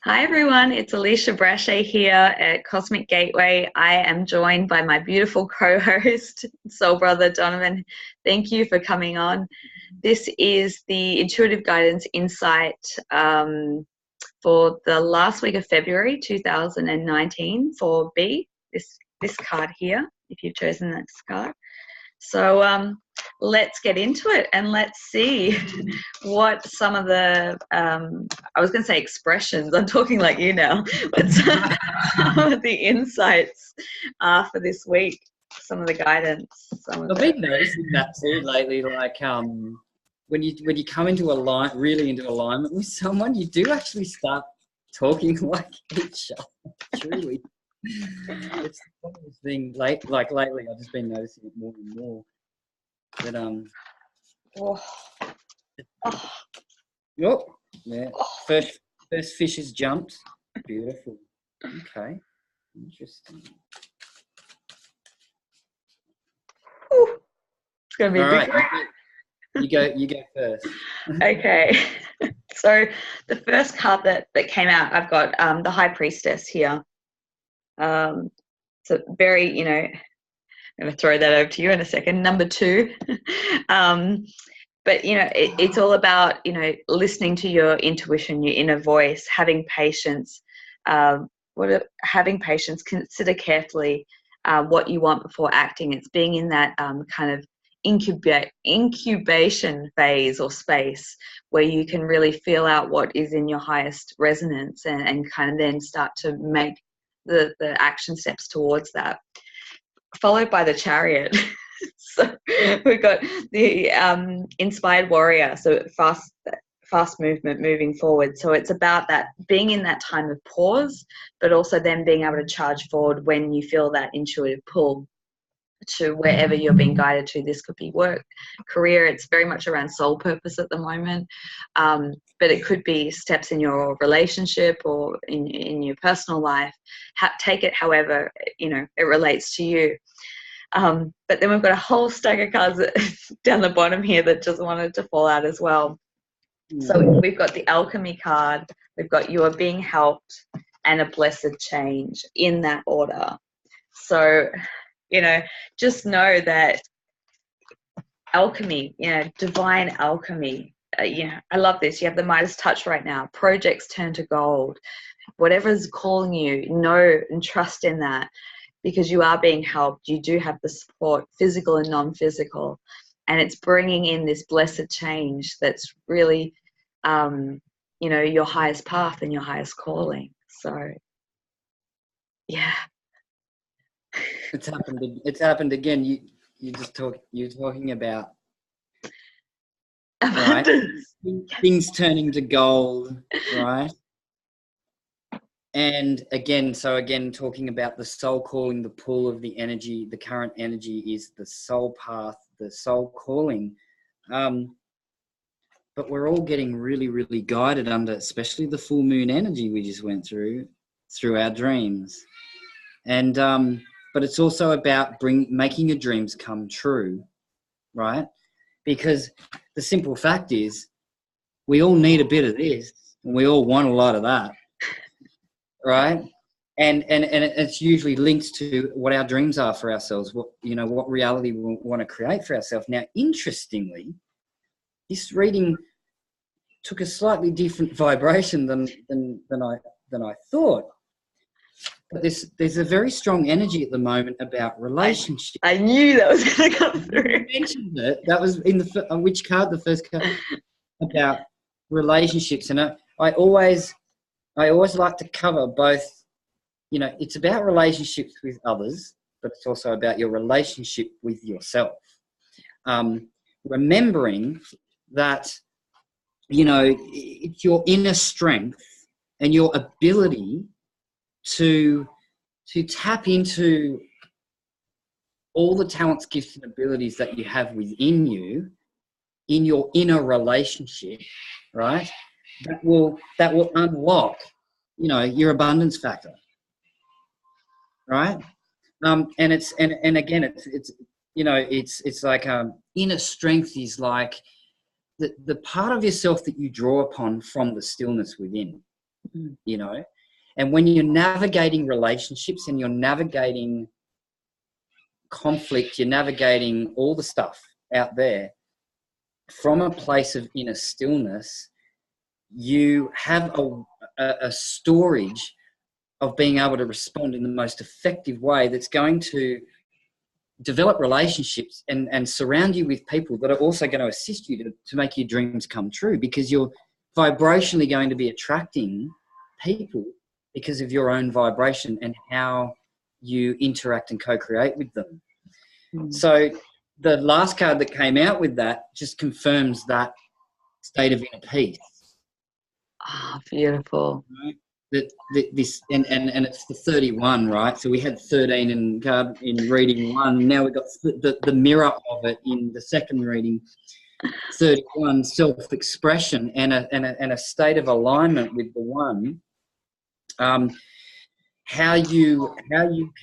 Hi everyone, it's Alisha Brashe here at Cosmic Gateway. I am joined by my beautiful co-host, soul brother Donovan. Thank you for coming on. This is the Intuitive Guidance Insight for the last week of February 2019 for B, this card here, if you've chosen this card. So let's get into it and let's see what some of the, I was going to say expressions, I'm talking like you now, but some of the insights are for this week, some of the guidance. I've been noticing that too lately, like when you come into really into alignment with someone, you do actually start talking like each other, truly. It's the funniest thing. Like lately, I've just been noticing it more and more. But oh. Oh, yeah. First fish has jumped. Beautiful. Okay. Interesting. Whew. It's gonna be all a big right. You go first. Okay. So the first card that came out, I've got the High Priestess here. So very, I'm going to throw that over to you in a second. Number 2. But, it's all about, listening to your intuition, your inner voice, having patience. Having patience, consider carefully what you want before acting. It's being in that kind of incubation phase or space where you can really feel out what is in your highest resonance and kind of then start to make the action steps towards that, followed by the Chariot. So we've got the inspired warrior, so fast movement, moving forward. So it's about that being in that time of pause, but also then being able to charge forward when you feel that intuitive pull to wherever you're being guided to. This could be work, career. It's very much around soul purpose at the moment, but it could be steps in your relationship or in your personal life. Take it however it relates to you. But then we've got a whole stack of cards down the bottom here that just wanted to fall out as well. So we've got the alchemy card, we've got you are being helped, and a blessed change in that order. So just know that alchemy, divine alchemy, I love this. You have the Midas touch right now. Projects turn to gold. Whatever's calling you, know and trust in that, because you are being helped. You do have the support, physical and non-physical, and it's bringing in this blessed change that's really, your highest path and your highest calling. So, yeah. It's happened again. You're talking about abundance. Right? Things turning to gold, right? And again, talking about the soul calling, the pull of the energy, the current energy is the soul path, the soul calling. But we're all getting really, really guided under, especially the full moon energy we just went through our dreams. And but it's also about making your dreams come true, right? Because the simple fact is, we all need a bit of this, and we all want a lot of that, right? And it's usually linked to what our dreams are for ourselves, what reality we want to create for ourselves. Now, interestingly, this reading took a slightly different vibration than I thought. But there's a very strong energy at the moment about relationships. I knew that was going to come through. You mentioned it. That was in which card? The first card about relationships, and I always like to cover both. It's about relationships with others, but it's also about your relationship with yourself. Remembering that it's your inner strength and your ability to tap into all the talents, gifts, and abilities that you have within you in your inner relationship, right? That will unlock, your abundance factor, right? And again, it's like inner strength is like the part of yourself that you draw upon from the stillness within. you know. And when you're navigating relationships and you're navigating conflict, you're navigating all the stuff out there from a place of inner stillness, you have a storage of being able to respond in the most effective way that's going to develop relationships and surround you with people that are also going to assist you to make your dreams come true, because you're vibrationally going to be attracting people because of your own vibration and how you interact and co-create with them. So the last card that came out with that just confirms that state of inner peace. Oh, beautiful. Right? This and it's the 31, right? So we had 13 in reading 1. Now we've got the mirror of it in the second reading. 31, self-expression and a state of alignment with the 1. How you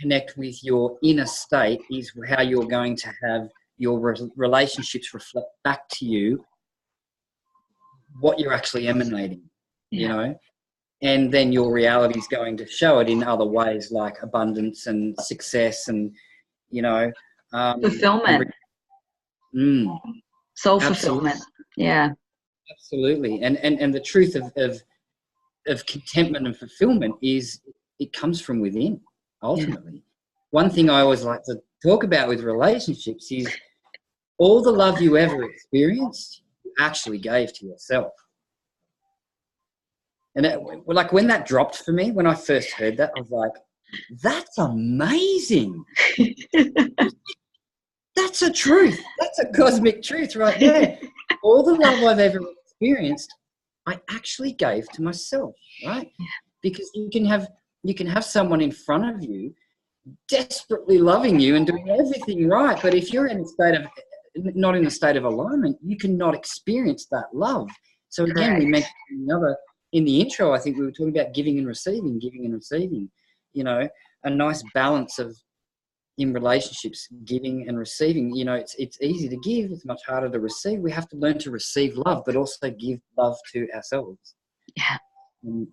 connect with your inner state is how you're going to have your relationships reflect back to you what you're actually emanating, you know, and then your reality is going to show it in other ways like abundance and success and, you know, fulfillment. Soul fulfillment. Yeah. Absolutely. And the truth of contentment and fulfillment is it comes from within, ultimately. One thing I always like to talk about with relationships is all the love you ever experienced, you actually gave to yourself. And like when that dropped for me, when I first heard that, I was like, that's amazing. That's a truth. That's a cosmic truth right there. All the love I've ever experienced, I actually gave to myself, right? Because you can have someone in front of you desperately loving you and doing everything right, but if you're not in a state of alignment, you cannot experience that love. So again, we mentioned in the intro, I think we were talking about giving and receiving, you know, a nice balance of in relationships, giving and receiving. You know, it's easy to give, it's much harder to receive. We have to learn to receive love, but also give love to ourselves. Yeah.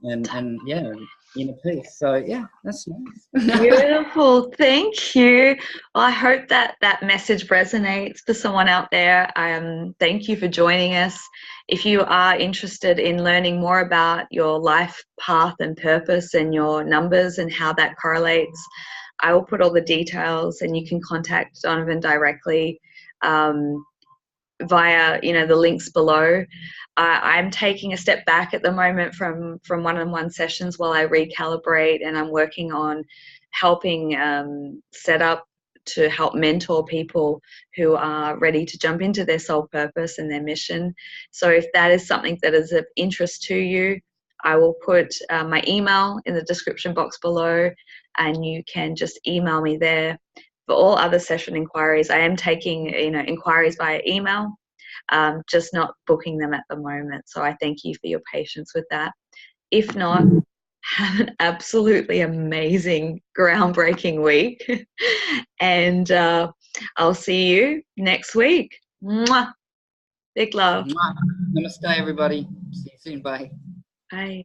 And yeah, inner peace. So yeah, that's nice. Beautiful. Thank you. Well, I hope that message resonates for someone out there. Thank you for joining us. If you are interested in learning more about your life path and purpose and your numbers and how that correlates, I will put all the details, and you can contact Donovan directly via, you know, the links below. I'm taking a step back at the moment from one-on-one sessions while I recalibrate, and I'm working on helping set up to help mentor people who are ready to jump into their soul purpose and their mission. So if that is something that is of interest to you, I will put my email in the description box below, and you can just email me there. For all other session inquiries, I am taking, you know, inquiries via email, just not booking them at the moment. So I thank you for your patience with that. If not, have an absolutely amazing, groundbreaking week. And I'll see you next week. Mwah. Big love. Namaste, everybody. See you soon. Bye. Bye.